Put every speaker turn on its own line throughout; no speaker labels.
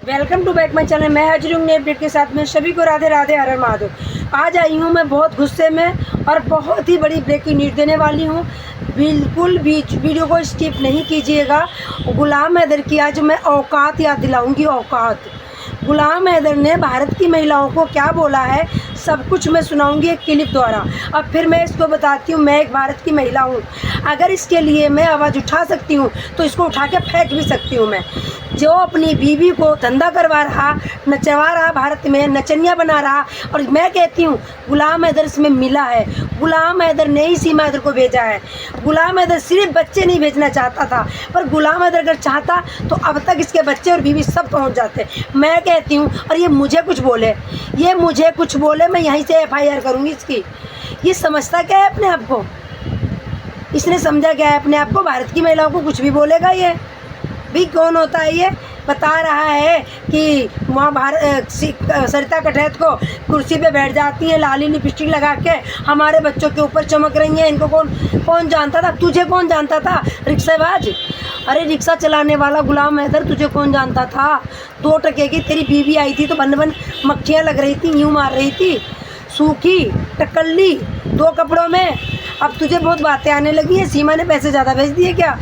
Welcome to back my channel. मैं हाजिर हूँ नए अपडेट के साथ में। सभी को राधे राधे, हर हर महादेव। आज आई हूँ मैं बहुत गुस्से में और बहुत ही बड़ी ब्रेकिंग न्यूज़ देने वाली हूँ। बिल्कुल भी वीडियो को स्किप नहीं कीजिएगा। गुलाम हैदर की आज मैं औकात याद दिलाऊंगी। औकात गुलाम हैदर ने भारत की महिलाओं को क्या बोला है, सब कुछ मैं सुनाऊंगी एक क्लिप द्वारा। अब फिर मैं इसको बताती हूँ, मैं एक भारत की महिला हूँ। अगर इसके लिए मैं आवाज़ उठा सकती हूँ तो इसको उठा के फेंक भी सकती हूँ। मैं जो अपनी बीवी को धंधा करवा रहा, नचवा रहा, भारत में नचनिया बना रहा, और मैं कहती हूँ गुलाम हैदर इसमें मिला है। गुलाम हैदर ने ही सीमा हैदर को भेजा है। गुलाम हैदर सिर्फ बच्चे नहीं भेजना चाहता था, पर गुलाम हैदर अगर चाहता तो अब तक इसके बच्चे और बीवी सब पहुँच जाते। मैं कहती हूँ, और ये मुझे कुछ बोले, मैं यहीं से FIR करूँगी इसकी। ये समझता क्या है अपने आप को? इसने समझा क्या है अपने आप को? भारत की महिलाओं को कुछ भी बोलेगा ये? भी कौन होता है ये? बता रहा है कि वहाँ सरिता कटैत को कुर्सी पे बैठ जाती है, लाली लिपस्टिक लगा के हमारे बच्चों के ऊपर चमक रही हैं। इनको कौन जानता था? तुझे कौन जानता था रिक्शाबाज? अरे रिक्शा चलाने वाला गुलाम हैदर, तुझे कौन जानता था? 2 टके की तेरी बीवी आई थी तो बन मक्खियाँ लग रही थी, यूँ मार रही थी, सूखी टकल्ली 2 कपड़ों में। अब तुझे बहुत बातें आने लगी हैं। सीमा ने पैसे ज़्यादा भेज दिए क्या?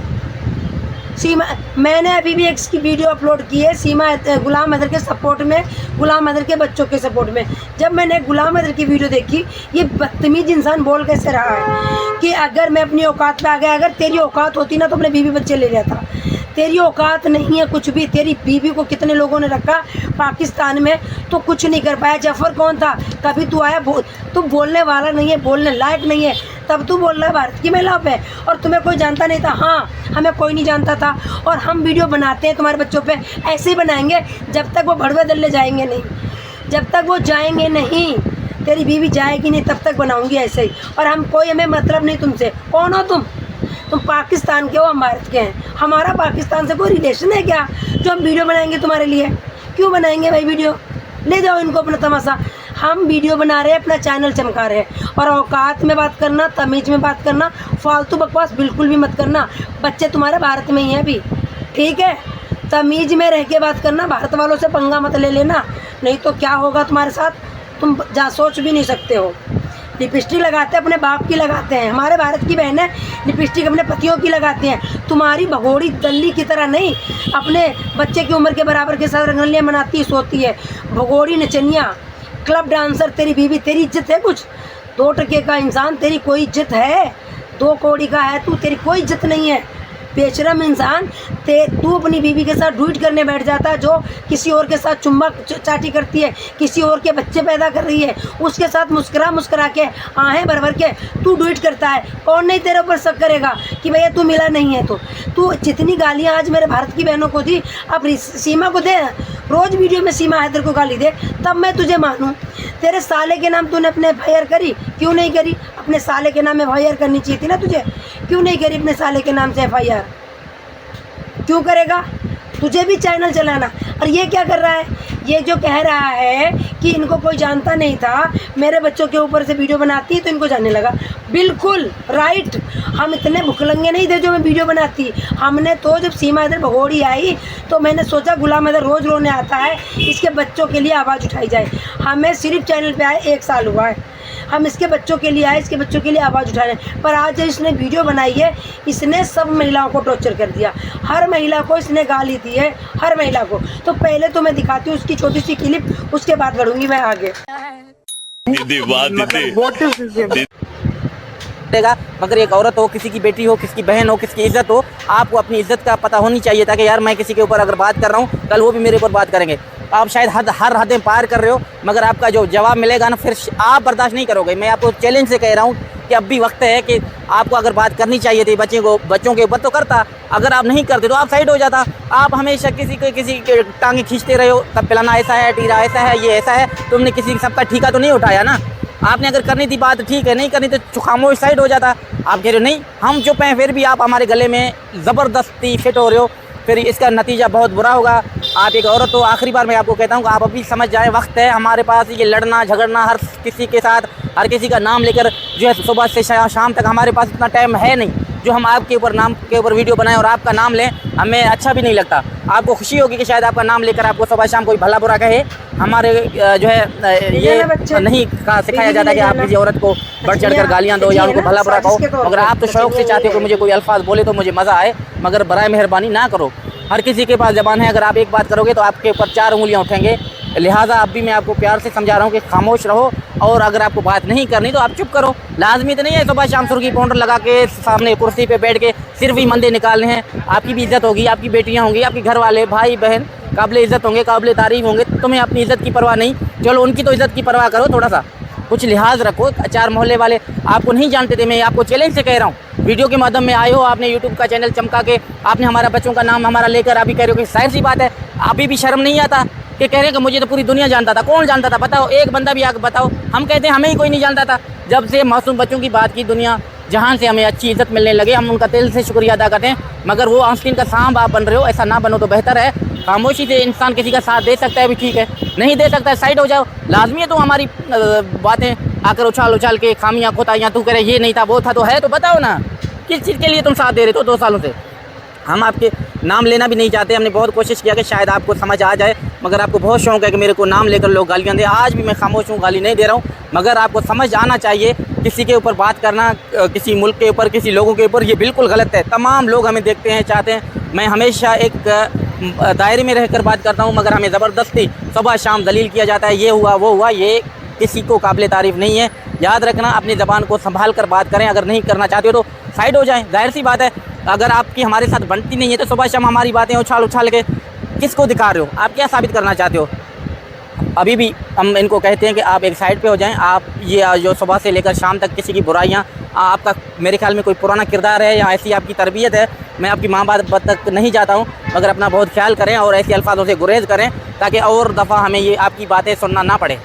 सीमा, मैंने अभी भी एक की वीडियो अपलोड की है सीमा गुलाम हैदर के सपोर्ट में, गुलाम हैदर के बच्चों के सपोर्ट में। जब मैंने गुलाम हैदर की वीडियो देखी, ये बदतमीज इंसान बोल कैसे रहा है कि अगर मैं अपनी औकात पे आ गया, अगर तेरी औकात होती ना तो अपने बीवी बच्चे ले लेता। तेरी औकात नहीं है कुछ भी। तेरी बीवी को कितने लोगों ने रखा पाकिस्तान में, तो कुछ नहीं कर पाया। जफर कौन था? कभी तू आया, तू बोलने वाला नहीं है, बोलने लायक नहीं है, तब तू बोल रहा है भारत की महिलाओं पे। और तुम्हें कोई जानता नहीं था? हाँ, हमें कोई नहीं जानता था। और हम वीडियो बनाते हैं तुम्हारे बच्चों पे, ऐसे ही बनाएंगे जब तक वो भड़वे दल्ले जाएंगे नहीं, जब तक वो जाएंगे नहीं, तेरी बीवी जाएगी नहीं, तब तक बनाऊंगी ऐसे ही। और हमें मतलब नहीं तुमसे। कौन हो तुम पाकिस्तान के हो, हम भारत के हैं। हमारा पाकिस्तान से कोई रिलेशन है क्या जो हम वीडियो बनाएंगे तुम्हारे लिए? क्यों बनाएंगे भाई वीडियो? ले जाओ इनको अपना तमाशा। हम वीडियो बना रहे हैं, अपना चैनल चमका रहे हैं। और औकात में बात करना, तमीज़ में बात करना, फालतू बकवास बिल्कुल भी मत करना। बच्चे तुम्हारे भारत में ही हैं अभी, ठीक है? तमीज़ में रह के बात करना, भारत वालों से पंगा मत ले लेना, नहीं तो क्या होगा तुम्हारे साथ तुम सोच भी नहीं सकते हो। लिपस्टिक लगाते अपने बाप की लगाते हैं, हमारे भारत की बहनें लिपस्टिक अपने पतियों की लगाती हैं। तुम्हारी भगोड़ी दल्ली की तरह नहीं, अपने बच्चे की उम्र के बराबर के साथ रंगलियाँ मनाती सोती है। भगोड़ी नचनिया, क्लब डांसर तेरी बीवी। तेरी इज्जत है कुछ? 2 टके का इंसान, तेरी कोई इज्जत है? 2 कौड़ी का है तू, तेरी कोई इज्जत नहीं है। बेशरम इंसान, तू अपनी बीवी के साथ डूट करने बैठ जाता है, जो किसी और के साथ चुम्मा चाटी करती है, किसी और के बच्चे पैदा कर रही है, उसके साथ मुस्कुरा के आहें भर के तू डूट करता है। कौन नहीं तेरे ऊपर शक करेगा कि भैया तू मिला नहीं है? तो तू जितनी गालियाँ आज मेरे भारत की बहनों को दी, अब सीमा को दे। रोज़ वीडियो में सीमा हैदर को गाली दे, तब मैं तुझे मानूँ। तेरे साले के नाम तूने अपने FIR करी? क्यों नहीं करी? अपने साले के नाम में FIR करनी चाहिए थी ना तुझे। क्यों नहीं करी अपने साले के नाम से FIR? क्यों करेगा? तुझे भी चैनल चलाना। और ये क्या कर रहा है? ये जो कह रहा है कि इनको कोई जानता नहीं था, मेरे बच्चों के ऊपर से वीडियो बनाती तो इनको जानने लगा। बिल्कुल राइट। हम इतने भुखलंगे नहीं थे जो मैं वीडियो बनाती। हमने तो जब सीमा हैदर भगोड़ी आई तो मैंने सोचा गुलाम हैदर रोज़ रोने आता है, इसके बच्चों के लिए आवाज़ उठाई जाए। हमें सिर्फ चैनल पे आए 1 साल हुआ है, हम इसके बच्चों के लिए आए, इसके बच्चों के लिए आवाज़ उठा रहे हैं। पर आज इसने वीडियो बनाई है, इसने सब महिलाओं को टॉर्चर कर दिया। हर महिला को इसने गाली दी है, हर महिला को। तो पहले तो मैं दिखाती हूँ उसकी छोटी सी क्लिप, उसके बाद बढ़ूंगी मैं आगे।
मगर एक औरत हो, किसी की बेटी हो, किसी की बहन हो, किसी की इज्जत हो, आपको अपनी इज्जत का पता होनी चाहिए, ताकि यार मैं किसी के ऊपर अगर बात कर रहा हूँ, कल वो भी मेरे ऊपर बात करेंगे। आप शायद हर हदें पार कर रहे हो, मगर आपका जो जवाब मिलेगा ना, फिर आप बर्दाश्त नहीं करोगे। मैं आपको चैलेंज से कह रहा हूँ कि अब भी वक्त है कि आपको अगर बात करनी चाहिए थी बच्चों के ऊपर तो करता। अगर आप नहीं करते तो आप साइड हो जाता। आप हमेशा किसी के टांगे खींचते रहे हो, तब पिलाना ऐसा है, टीरा ऐसा है, ये ऐसा है। तुमने किसी सबका ठीका तो नहीं उठाया ना। आपने अगर करनी थी बात, ठीक है, नहीं करनी तो खामोश साइड हो जाता। आप कह रहे हो नहीं हम चुप हैं, फिर भी आप हमारे गले में ज़बरदस्ती फिट हो रहे हो, फिर इसका नतीजा बहुत बुरा होगा। आप एक औरत हो, आखिरी बार मैं आपको कहता हूँ कि आप अभी समझ जाएं, वक्त है हमारे पास ये लड़ना झगड़ना हर किसी के साथ, हर किसी का नाम लेकर जो है सुबह से शाम तक हमारे पास इतना टाइम है नहीं। जो हम आपके ऊपर नाम के ऊपर वीडियो बनाएं और आपका नाम लें, हमें अच्छा भी नहीं लगता। आपको खुशी होगी कि शायद आपका नाम लेकर आपको सुबह शाम कोई भला बुरा कहे। हमारे जो है ये नहीं सिखाया जाता कि आप किसी औरत को बढ़ चढ़ कर गालियाँ दो या उनको भला बुरा कहो, मगर आप तो शौक़ से चाहते हो कि मुझे कोई अल्फाज बोले तो मुझे मज़ा आए, मगर बराए मेहरबानी ना करो। हर किसी के पास ज़बान है, अगर आप एक बात करोगे तो आपके ऊपर 4 उंगलियाँ उठेंगे। लिहाजा अब भी मैं आपको प्यार से समझा रहा हूँ कि खामोश रहो, और अगर आपको बात नहीं करनी तो आप चुप करो। लाजमी तो नहीं है सुबह शाम सुर्खी पाउडर लगा के सामने कुर्सी पे बैठ के सिर्फ ही मंदे निकालने हैं। आपकी भी इज्जत होगी, आपकी बेटियाँ होंगी, आपके घर वाले भाई बहन काबिल इज़्ज़त होंगे, काबिल तारीफ़ होंगे। तुम्हें अपनी इज़्ज़त की परवाह नहीं, चलो उनकी तो इज़्ज़त की परवाह करो, थोड़ा सा कुछ लिहाज रखो। 4 मोहल्ले वाले आपको नहीं जानते थे, मैं आपको चैलेंज से कह रहा हूँ। वीडियो के माध्यम में आए हो, आपने यूट्यूब का चैनल चमका के आपने हमारा बच्चों का नाम हमारा लेकर अभी कह रहे हो कि जाहिर सी बात है, अभी भी शर्म नहीं आता कि कह रहे हैं कि मुझे तो पूरी दुनिया जानता था। कौन जानता था बताओ, एक बंदा भी आकर बताओ। हम कहते हैं हमें ही कोई नहीं जानता था। जब से मासूम बच्चों की बात की, दुनिया जहाँ से हमें अच्छी इज़्ज़त मिलने लगे, हम उनका दिल से शुक्रिया अदा करते हैं। मगर वो आस्तीन का सांप आप बन रहे हो, ऐसा ना बनो तो बेहतर है। खामोशी से इंसान किसी का साथ दे सकता है भी, ठीक है, नहीं दे सकता है साइड हो जाओ। लाजमी है तो हमारी बातें आकर उछाल उछाल के खामियाँ खोताइयाँ तू करे ये नहीं था वो था, तो है तो बताओ ना किस चीज़ के लिए तुम साथ दे रहे हो 2 सालों से। हम आपके नाम लेना भी नहीं चाहते। हमने बहुत कोशिश किया कि शायद आपको समझ आ जाए, मगर आपको बहुत शौक़ है कि मेरे को नाम लेकर लोग गालियाँ दें। आज भी मैं खामोश हूँ, गाली नहीं दे रहा हूँ, मगर आपको समझ आना चाहिए किसी के ऊपर बात करना, किसी मुल्क के ऊपर, किसी लोगों के ऊपर, ये बिल्कुल गलत है। तमाम लोग हमें देखते हैं, चाहते हैं। मैं हमेशा एक दायरे में रहकर बात करता हूँ, मगर हमें ज़बरदस्ती सुबह शाम दलील किया जाता है, ये हुआ वो हुआ, ये किसी को काबिल तारीफ़ नहीं है। याद रखना, अपनी ज़बान को संभाल कर बात करें। अगर नहीं करना चाहते हो तो साइड हो जाएं। जाहिर सी बात है, अगर आपकी हमारे साथ बनती नहीं है तो सुबह शाम हमारी बातें उछाल उछाल के किसको दिखा रहे हो? आप क्या साबित करना चाहते हो? अभी भी हम इनको कहते हैं कि आप एक साइड पे हो जाएं। आप ये जो सुबह से लेकर शाम तक किसी की बुराइयां, आपका मेरे ख्याल में कोई पुराना किरदार है या ऐसी आपकी तरबियत है। मैं आपकी माँ बाप तक नहीं जाता हूँ, मगर अपना बहुत ख्याल करें और ऐसे अल्फाजों से गुरेज करें ताकि और दफ़ा हमें ये आपकी बातें सुनना ना पड़े।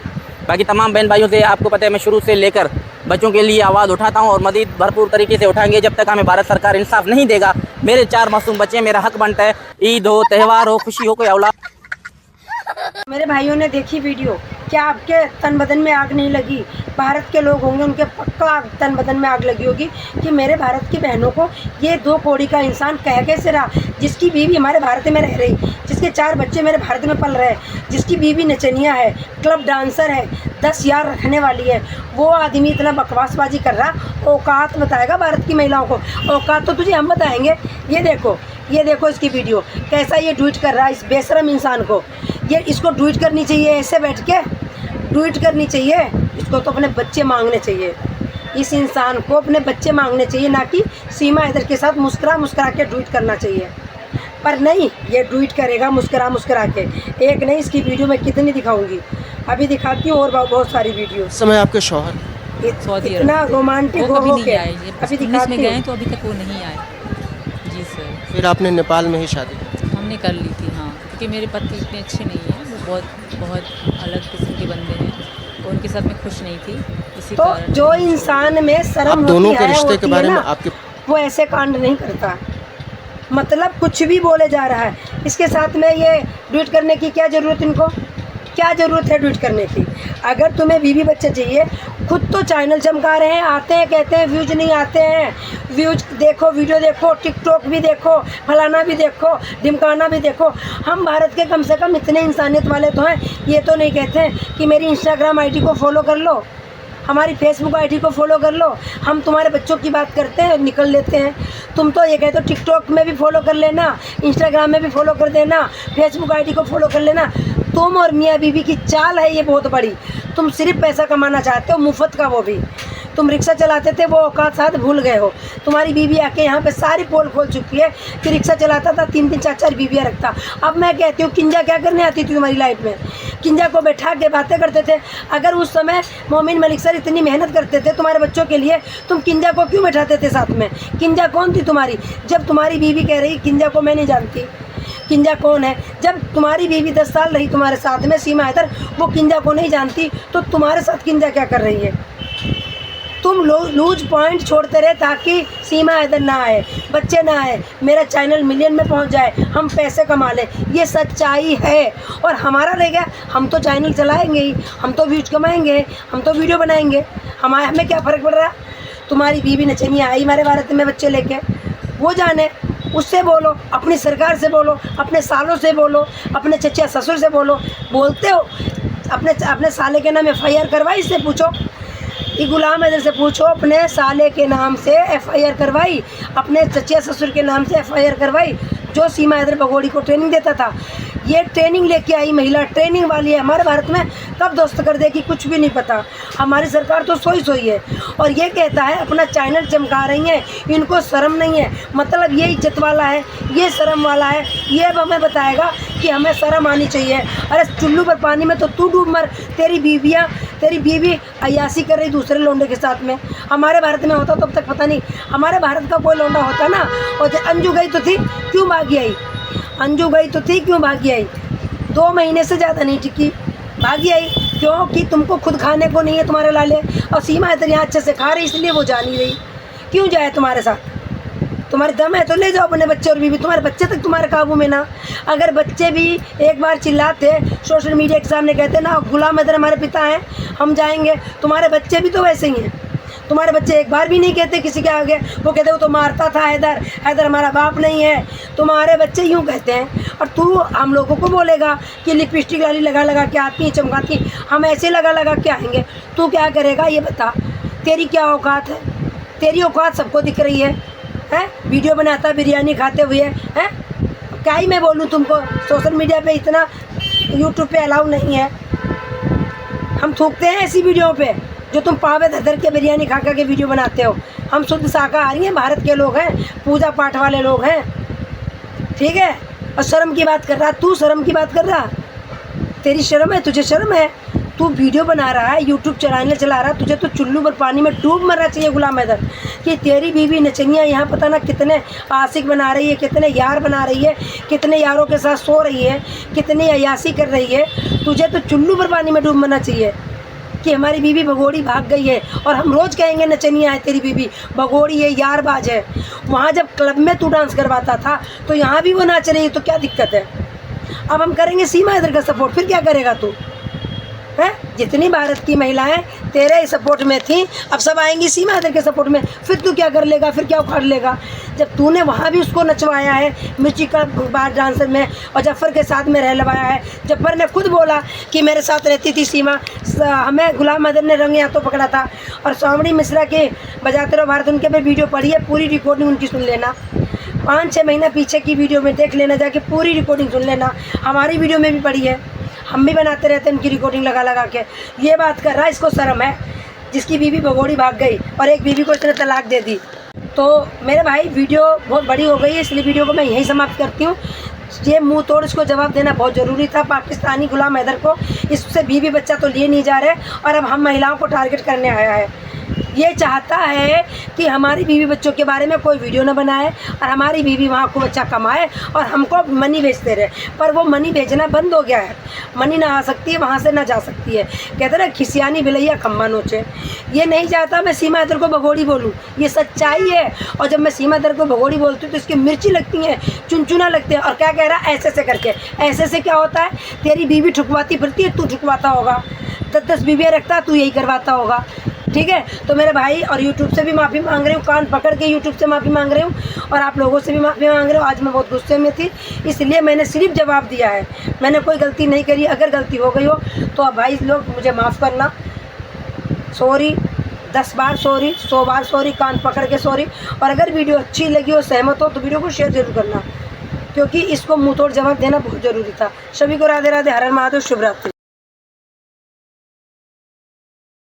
बाकी तमाम बहन भाइयों से आपको पता है, मैं शुरू से लेकर बच्चों के लिए आवाज़ उठाता हूँ और मज़ीद भरपूर तरीके से उठाएंगे जब तक हमें भारत सरकार इंसाफ नहीं देगा। मेरे 4 मासूम बच्चे, मेरा हक बनता है, ईद हो, त्यौहार हो, खुशी हो, कोई औलाद।
मेरे भाइयों ने देखी वीडियो, क्या आपके तन बदन में आग नहीं लगी? भारत के लोग होंगे उनके पक्का तन बदन में आग लगी होगी कि मेरे भारत की बहनों को ये 2 कौड़ी का इंसान कह कैसे रहा, जिसकी बीवी हमारे भारत में रह रही, जिसके 4 बच्चे मेरे भारत में पल रहे, जिसकी बीवी नचनिया है, क्लब डांसर है, 10 यार रखने वाली है, वो आदमी इतना बकवासबाजी कर रहा। औकात बताएगा भारत की महिलाओं को? औकात तो तुझे हम बताएंगे। ये देखो इसकी वीडियो, कैसा ये ट्वीट कर रहा है इस बेशरम इंसान को। ये इसको ट्वीट करनी चाहिए, ऐसे बैठ के ट्वीट करनी चाहिए। इसको तो अपने बच्चे मांगने चाहिए, इस इंसान को अपने बच्चे मांगने चाहिए, ना कि सीमा हैदर के साथ मुस्कुरा के ट्वीट करना चाहिए। पर नहीं, ये ट्वीट करेगा मुस्कुरा के। एक नहीं, इसकी वीडियो मैं कितनी दिखाऊंगी, अभी दिखाती हूँ और बहुत सारी वीडियो।
समय आपके शौहर
इतना रोमांटिक हो के अभी दिखाती
में गए तो अभी तक वो नहीं आए। जी सर।
फिर आपने नेपाल में ही शादी की?
हमने कर ली थी, हाँ, क्योंकि मेरे पति इतने अच्छे नहीं हैं, वो बहुत अलग किस्म के बंदे हैं, तो उनके साथ मैं खुश नहीं थी, इसी
तो
कारण।
जो इंसान में शर्म
आप दोनों के रिश्ते के
होती
बारे
है
में
ना,
आपके
वो ऐसे कांड नहीं करता। मतलब कुछ भी बोले जा रहा है। इसके साथ में ये ट्वीट करने की क्या ज़रूरत, इनको क्या ज़रूरत है ट्वीट करने की? अगर तुम्हें बीवी बच्चे चाहिए, खुद तो चैनल चमका रहे हैं, आते हैं, कहते हैं व्यूज नहीं आते हैं, व्यूज देखो, वीडियो देखो, टिकटॉक भी देखो, फलाना भी देखो, ढिमकाना भी देखो। हम भारत के कम से कम इतने इंसानियत वाले तो हैं, ये तो नहीं कहते हैं कि मेरी इंस्टाग्राम आईडी को फॉलो कर लो, हमारी फेसबुक आईडी को फॉलो कर लो। हम तुम्हारे बच्चों की बात करते हैं, निकल लेते हैं। तुम तो ये कहते हो टिकटॉक में भी फॉलो कर लेना, इंस्टाग्राम में भी फॉलो कर देना, फेसबुक आईडी को फॉलो कर लेना। तुम और मियाँ बीवी की चाल है ये बहुत बड़ी। तुम सिर्फ पैसा कमाना चाहते हो, मुफ्त का, वो भी। तुम रिक्शा चलाते थे, वो औकात साथ भूल गए हो। तुम्हारी बीवी आके यहाँ पे सारी पोल खोल चुकी है कि रिक्शा चलाता था, 3-3 4-4 बीवियाँ रखता। अब मैं कहती हूँ, किंजा क्या करने आती थी तुम्हारी लाइफ में? किंजा को बैठा के बातें करते थे। अगर उस समय मोमिन मलिक सर इतनी मेहनत करते थे तुम्हारे बच्चों के लिए, तुम किंजा को क्यों बैठाते थे साथ में? किंजा कौन थी तुम्हारी? जब तुम्हारी बीवी कह रही किंजा को मैं नहीं जानती, किंजा कौन है? जब तुम्हारी बीवी 10 साल रही तुम्हारे साथ में, सीमा हैदर, वो किंजा को नहीं जानती, तो तुम्हारे साथ किंजा क्या कर रही है? तुम लूज पॉइंट छोड़ते रहे ताकि सीमा हैदर ना आए, बच्चे ना आए, मेरा चैनल मिलियन में पहुंच जाए, हम पैसे कमा लें। ये सच्चाई है। और हमारा रह गया, हम तो चैनल चलाएंगे ही, हम तो व्यूज कमाएंगे, हम तो वीडियो बनाएंगे, हमें क्या फ़र्क पड़ रहा है? तुम्हारी बीवी नचनिया आई हमारे भारत में बच्चे लेके, वो जाने, उससे बोलो, अपनी सरकार से बोलो, अपने सालों से बोलो, अपने चचा ससुर से बोलो। बोलते हो अपने साले के नाम FIR करवाई, इससे पूछो, ये गुलाम हैदर से पूछो, अपने साले के नाम से FIR करवाई, अपने चचा ससुर के नाम से FIR करवाई। जो सीमा हैदर भगोड़ी को ट्रेनिंग देता था, ये ट्रेनिंग लेके आई महिला, ट्रेनिंग वाली है। हमारे भारत में कब दोस्त कर देगी कुछ भी नहीं पता। हमारी सरकार तो सोई है, और ये कहता है अपना चैनल चमका रही है, इनको शर्म नहीं है। मतलब ये इज्जत वाला है, ये शर्म वाला है, ये अब हमें बताएगा कि हमें शर्म आनी चाहिए। अरे चुल्लू पर पानी में तो तू डूब मर, तेरी बीवी अयासी कर रही दूसरे लोंडे के साथ में। हमारे भारत में होता तो अब तक पता नहीं, हमारे भारत का कोई लोंडा होता ना। और अंजू गई तो थी, क्यों भागी आई? अंजू गई तो थी, क्यों भागी आई? 2 महीने से ज़्यादा नहीं टिकी, भागी आई। क्योंकि तुमको खुद खाने को नहीं है तुम्हारे लाले, और सीमा हैदर यहाँ अच्छे से खा रही, इसलिए वो जा नहीं रही। क्यों जाए तुम्हारे साथ? तुम्हारे दम है तो ले जाओ अपने बच्चे और बीवी, तुम्हारे बच्चे तक तुम्हारे काबू में ना। अगर बच्चे भी एक बार चिल्लाते सोशल मीडिया के सामने, कहते ना गुलाम हैदर हमारे पिता हैं, हम जाएंगे, तुम्हारे बच्चे भी तो वैसे ही हैं। तुम्हारे बच्चे एक बार भी नहीं कहते किसी के आगे, वो कहते वो तो मारता था हैदर हमारा बाप नहीं है। तुम्हारे बच्चे यूँ कहते हैं, और तू हम लोगों को बोलेगा कि लिपस्टिक लाली लगा के आती है, चमकाती, हम ऐसे लगा के आएंगे। तू क्या करेगा ये बता, तेरी क्या औकात है? तेरी औकात सबको दिख रही है? वीडियो बनाता बिरयानी खाते हुए हैं, क्या ही मैं बोलूँ तुमको? सोशल मीडिया पे इतना, यूट्यूब पे अलाउ नहीं है। हम थूकते हैं ऐसी वीडियो पे जो तुम पावे धर के बिरयानी खा के वीडियो बनाते हो। हम शुद्ध शाकाहारी हैं, भारत के लोग हैं, पूजा पाठ वाले लोग हैं, ठीक है? और शर्म की बात कर रहा, तू शर्म की बात कर रहा? तेरी शर्म है? तुझे शर्म है? तू वीडियो बना रहा है, यूट्यूब चैनल चला रहा है, तुझे तो चुल्लू पर पानी में डूब मरना चाहिए गुलाम हैदर। कि तेरी बीवी नचनिया यहाँ पता ना कितने आशिक बना रही है, कितने यार बना रही है, कितने यारों के साथ सो रही है, कितनी अयासी कर रही है। तुझे तो चुल्लू पर पानी में डूब मरना चाहिए कि हमारी बीवी भगोड़ी भाग गई है, और हम रोज़ कहेंगे नचनिया है तेरी बीवी, भगोड़ी है, यारबाज है। वहाँ जब क्लब में तू डांस करवाता था तो यहाँ भी वो नाच रही है, तो क्या दिक्कत है? अब हम करेंगे सीमा हैदर का सपोर्ट, फिर क्या करेगा तू? है जितनी भारत की महिलाएं तेरे सपोर्ट में थी, अब सब आएंगी सीमा हैदर के सपोर्ट में, फिर तू क्या कर लेगा? फिर क्या उखाड़ लेगा? जब तूने वहाँ भी उसको नचवाया है मिर्ची का बार डांसर में, और जफ़र के साथ में रहलवाया है। जफ़र ने खुद बोला कि मेरे साथ रहती थी सीमा, हमें गुलाम हैदर ने रंगे हाथों पकड़ा था। और स्वामी मिश्रा के बजाते रहो भारत, उनके पे वीडियो पड़ी है, पूरी रिकॉर्डिंग उनकी सुन लेना। 5-6 महीना पीछे की वीडियो में देख लेना, जाके पूरी रिकॉर्डिंग सुन लेना। हमारी वीडियो में भी पड़ी है, हम भी बनाते रहते हैं उनकी रिकॉर्डिंग लगा के। ये बात कर रहा है, इसको शर्म है? जिसकी बीवी भगोड़ी भाग गई और एक बीवी को इसने तलाक दे दी। तो मेरे भाई वीडियो बहुत बड़ी हो गई है, इसलिए वीडियो को मैं यहीं समाप्त करती हूँ। ये मुंह तोड़ इसको जवाब देना बहुत ज़रूरी था। पाकिस्तानी गुलाम हैदर को इससे बीवी बच्चा तो लिए नहीं जा रहे, और अब हम महिलाओं को टारगेट करने आया है। ये चाहता है कि हमारी बीवी बच्चों के बारे में कोई वीडियो न बनाए, और हमारी बीवी वहाँ को बच्चा कमाए और हमको मनी भेजते रहे। पर वो मनी भेजना बंद हो गया है, मनी ना आ सकती है, वहाँ से ना जा सकती है। कहते ना खिसियानी भिलैया खम्मा नोचे। ये नहीं चाहता मैं सीमा हैदर को भगोड़ी बोलूँ, ये सच्चाई है। और जब मैं सीमा हैदर को भगोड़ी बोलती हूँ तो इसकी मिर्ची लगती हैं, चुनचुना लगते हैं। और क्या कह रहा है? ऐसे से करके। ऐसे से क्या होता है? तेरी बीवी ठुकवाती फिरती है, तू ठुकवाता होगा। 10-10 बीवियाँ रखता, तू यही करवाता होगा, ठीक है? तो मेरे भाई, और यूट्यूब से भी माफ़ी मांग रही हूँ, कान पकड़ के यूट्यूब से माफ़ी मांग रही हूँ, और आप लोगों से भी माफ़ी मांग रही हूँ। आज मैं बहुत गुस्से में थी, इसलिए मैंने सिर्फ जवाब दिया है, मैंने कोई गलती नहीं करी। अगर गलती हो गई हो तो अब भाई लोग मुझे माफ़ करना। सॉरी, 10 बार सॉरी, 100 बार सॉरी, कान पकड़ के सॉरी। और अगर वीडियो अच्छी लगी हो, सहमत हो, तो वीडियो को शेयर जरूर करना, क्योंकि इसको मुँह तोड़ जवाब देना बहुत ज़रूरी था। सभी को राधे राधे, हर हर महादेव, शुभ रात्रि।